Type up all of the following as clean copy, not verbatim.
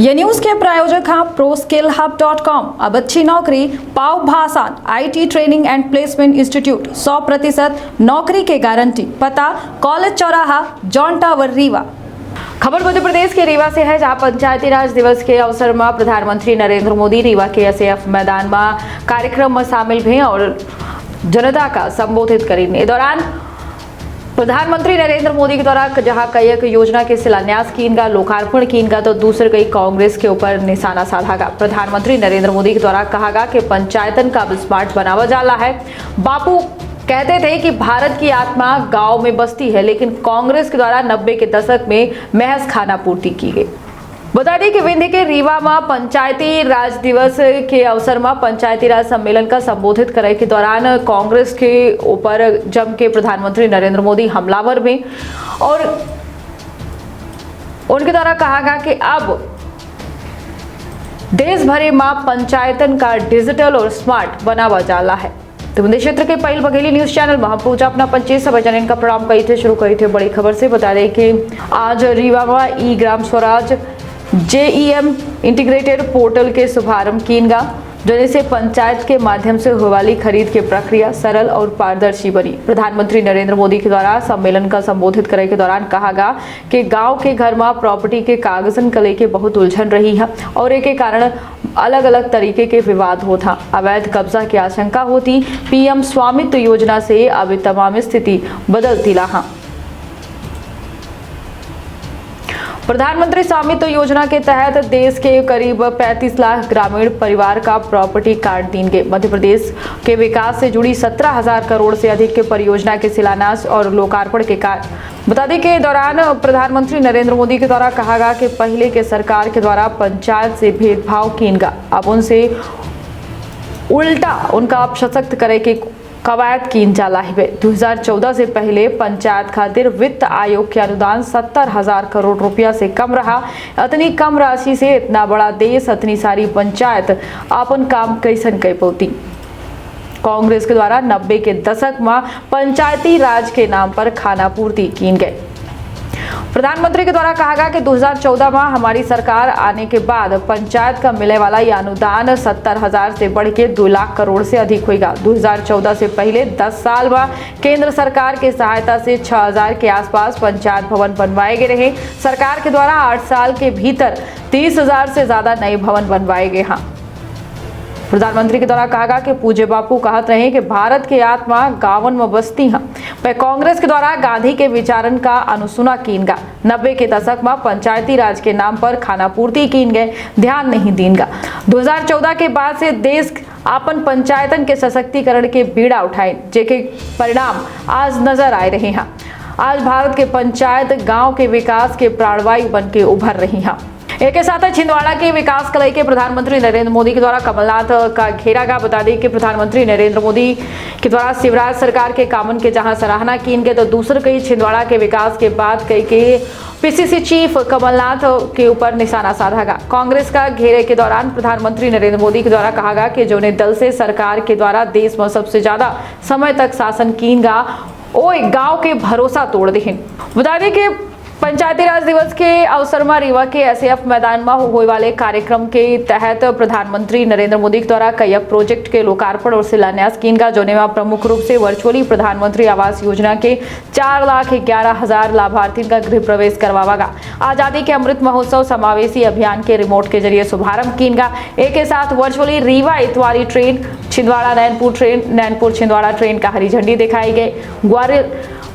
ये न्यूज़ के प्रायोजक हैं ProSkillHub.com। अब अच्छी नौकरी पाओ भाषण IT training and placement institute 100% नौकरी के गारंटी। पता कॉलेज चौराहा जॉन टावर रीवा। खबर मध्य प्रदेश के रीवा से है, जहां पंचायती राज दिवस के अवसर में प्रधानमंत्री नरेंद्र मोदी रीवा के एसएएफ मैदान में कार्यक्रम में शामिल हुए और जनता का संबोधित करेंगे। दौरान प्रधानमंत्री नरेंद्र मोदी के द्वारा जहां कई योजना के शिलान्यास कीनगा, लोकार्पण कीनगा, तो दूसरे कई कांग्रेस के ऊपर निशाना साधागा। प्रधानमंत्री नरेंद्र मोदी के द्वारा कहागा कि पंचायतन का स्मार्ट बनावा जाला है। बापू कहते थे कि भारत की आत्मा गांव में बसती है, लेकिन कांग्रेस के द्वारा 90 के दशक में महज खाना पूर्ति की गई। बता दें कि विंध्य के रीवा में पंचायती राज दिवस के अवसर में पंचायती राज सम्मेलन का संबोधित करे के दौरान कांग्रेस के ऊपर जम के प्रधानमंत्री नरेंद्र मोदी हमलावर में और उनके द्वारा कहा गया कि अब देश भर में पंचायतन का डिजिटल और स्मार्ट बनावा जाला है। तो विंध्य क्षेत्र के पहल बघेली न्यूज चैनल में हम पूजा अपना पंचायत सभा जनन का प्रोग्राम कही थे शुरू करी थे। बड़ी खबर से बता दें कि आज रीवा में ई Gram Swaraj JEM integrated portal के शुभारंभ कीनगा, जिससे पंचायत के माध्यम से होने वाली खरीद की प्रक्रिया सरल और पारदर्शी बनी। प्रधानमंत्री नरेंद्र मोदी के द्वारा सम्मेलन का संबोधित करने के दौरान कहा गया कि गांव के घर में प्रॉपर्टी के कागजन को लेकर बहुत उलझन रही है और एक कारण अलग अलग तरीके के विवाद होता, अवैध कब्जा की आशंका होती। PM स्वामित्व योजना से अब तमाम स्थिति बदलती रहा। प्रधानमंत्री स्वामित्व योजना के तहत देश के करीब 35 लाख ग्रामीण परिवार का प्रॉपर्टी कार्ड देंगे। मध्य प्रदेश के विकास से जुड़ी 17,000 करोड़ से अधिक के परियोजना के शिलान्यास और लोकार्पण के कार्य। बता दें कि दौरान प्रधानमंत्री नरेंद्र मोदी के द्वारा कहा गया कि पहले के सरकार के द्वारा पंचायत से भेदभाव कीनगा, अब उनसे उल्टा उनका सशक्त करे के कवायद कीन जाला है। 2014 से पहले पंचायत खातिर वित्त आयोग के अनुदान 70,000 करोड़ रुपया से कम रहा। इतनी कम राशि से इतना बड़ा देश, इतनी सारी पंचायत अपन काम कैसन कर पाती। कांग्रेस के द्वारा 90 के दशक में पंचायती राज के नाम पर खाना पूर्ति कीन गए। प्रधानमंत्री के द्वारा कहा गया कि 2014 में हमारी सरकार आने के बाद पंचायत का मिलने वाला यह अनुदान 70,000 से बढ़ के 2 लाख करोड़ से अधिक होगा। 2014 से पहले 10 साल में केंद्र सरकार की सहायता से 6,000 के आसपास पंचायत भवन बनवाए गए रहे। सरकार के द्वारा 8 साल के भीतर 30,000 से ज्यादा नए भवन बनवाए गए हैं। प्रधानमंत्री के द्वारा कहा गया कि पूज्य बापू कहते रहे कि भारत की आत्मा गांवन में बसती है। वह कांग्रेस के द्वारा गांधी के विचारन का अनुसुना कीनगा। 90 के दशक में पंचायती राज के नाम पर खाना पूर्ति कीन गए, ध्यान नहीं दीनगा। 2014 के बाद से देश अपन पंचायतन के सशक्तिकरण के बीड़ा उठाए, जेके परिणाम आज नजर आ रहे हैं। आज भारत के पंचायत गाँव के विकास के प्राणवायु बन के उभर रही है। एक साथ छिंदवाड़ा के विकास कलई के प्रधानमंत्री नरेंद्र मोदी के द्वारा कमलनाथ का घेरा गा। बता दें कि प्रधानमंत्री नरेंद्र मोदी के द्वारा शिवराज सरकार के कामन के जहां सराहना कीन गए, तो दूसरे कई छिंदवाड़ा के विकास के बाद कई के PCC चीफ कमलनाथ के ऊपर निशाना साधा गया। कांग्रेस का घेरे के दौरान प्रधानमंत्री नरेंद्र मोदी के द्वारा कहा गया कि जो ने दल से सरकार के द्वारा देश में सबसे ज्यादा समय तक शासन कीन गा, वो गाँव के भरोसा तोड़ दे। बता दें कि पंचायती राज दिवस के अवसर में रीवा के एसएएफ मैदान में होने वाले कार्यक्रम के तहत प्रधानमंत्री नरेंद्र मोदी के द्वारा कई प्रोजेक्ट के लोकार्पण और शिलान्यास कीनगा, जो में प्रमुख रूप से वर्चुअली प्रधानमंत्री आवास योजना के 4,11,000 लाभार्थी का गृह प्रवेश करवावागा। आजादी के अमृत महोत्सव समावेशी अभियान के रिमोट के जरिए शुभारंभ कीनगा। एक के साथ virtually Rewa Itwari train, Chhindwara Nainpur train, Nainpur Chhindwara train का हरी झंडी दिखाई गई।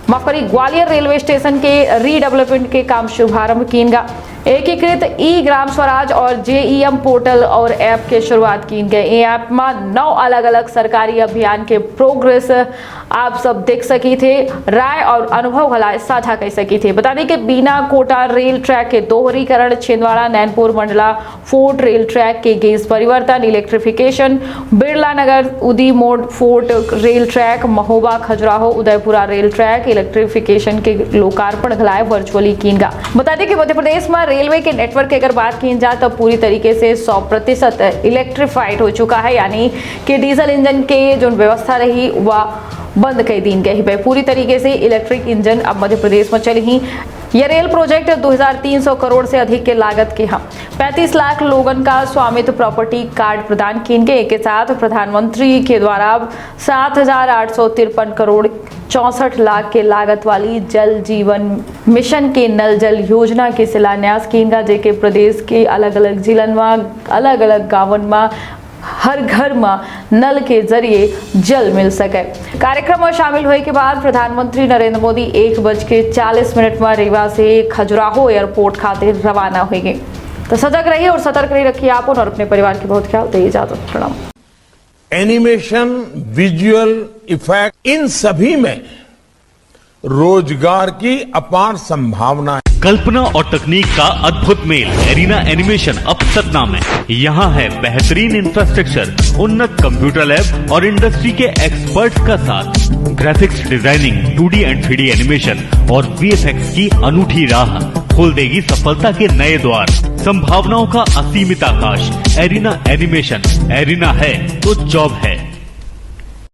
ग्वालियर रेलवे स्टेशन के रीडेवलपमेंट के काम शुभारंभ कीनगा। एकीकृत ई ग्राम स्वराज और JEM पोर्टल और ऐप के शुरुआत की गई। ऐप में 9 अलग अलग सरकारी अभियान के प्रोग्रेस आप सब देख सकी थे, राय और अनुभव हलाए साझा कर सकी थे। बता दें कि बीना कोटा रेल ट्रैक के दोहरीकरण, Chhindwara Nainpur Mandla fort rail track के गेज परिवर्तन, इलेक्ट्रिफिकेशन, बिरला नगर उदी मोड़ fort rail track, Mahoba Khajuraho Udaipura rail track electrification के लोकार्पण हलाए वर्चुअली कीनगा। बता दें कि मध्य प्रदेश में रेलवे के नेटवर्क की अगर बात की जाए तो पूरी तरीके से 100% इलेक्ट्रीफाइड हो चुका है, यानी कि डीजल इंजन के जो व्यवस्था रही वह बंद कर दी गई है। पूरी तरीके से इलेक्ट्रिक इंजन अब मध्य प्रदेश में चली ही यह रेल प्रोजेक्ट 2300 करोड़ से अधिक के लागत के हैं। 35 लाख लोगों का स्वामित्व प्रॉपर्टी कार्ड प्रदान किए गए के साथ प्रधानमंत्री के द्वारा 7,853 करोड़ 64 लाख के लागत वाली जल जीवन मिशन के नल जल योजना के शिलान्यास किएगा, जेके प्रदेश के अलग अलग जिलन में अलग अलग गाँव में हर घर में नल के जरिए जल मिल सके। कार्यक्रम में शामिल होने के बाद प्रधानमंत्री नरेंद्र मोदी 1:40 में रीवा से खजुराहो एयरपोर्ट खातिर रवाना होंगे। तो सजग रहिए और सतर्क रहिए, रखिए आप और अपने परिवार की बहुत ख्याल। दे इजाजत, प्रणाम। एनिमेशन, विजुअल इफेक्ट, इन सभी में रोजगार की अपार संभावना है। कल्पना और तकनीक का अद्भुत मेल एरिना एनिमेशन अब सतना में। यहाँ है बेहतरीन इंफ्रास्ट्रक्चर, उन्नत कंप्यूटर लैब और इंडस्ट्री के एक्सपर्ट्स का साथ। Graphics designing, 2D and 3D animation और VFX की अनूठी राह खोल देगी सफलता के नए द्वार। संभावनाओं का असीमित आकाश। एरिना एनिमेशन, एरिना है तो जॉब है।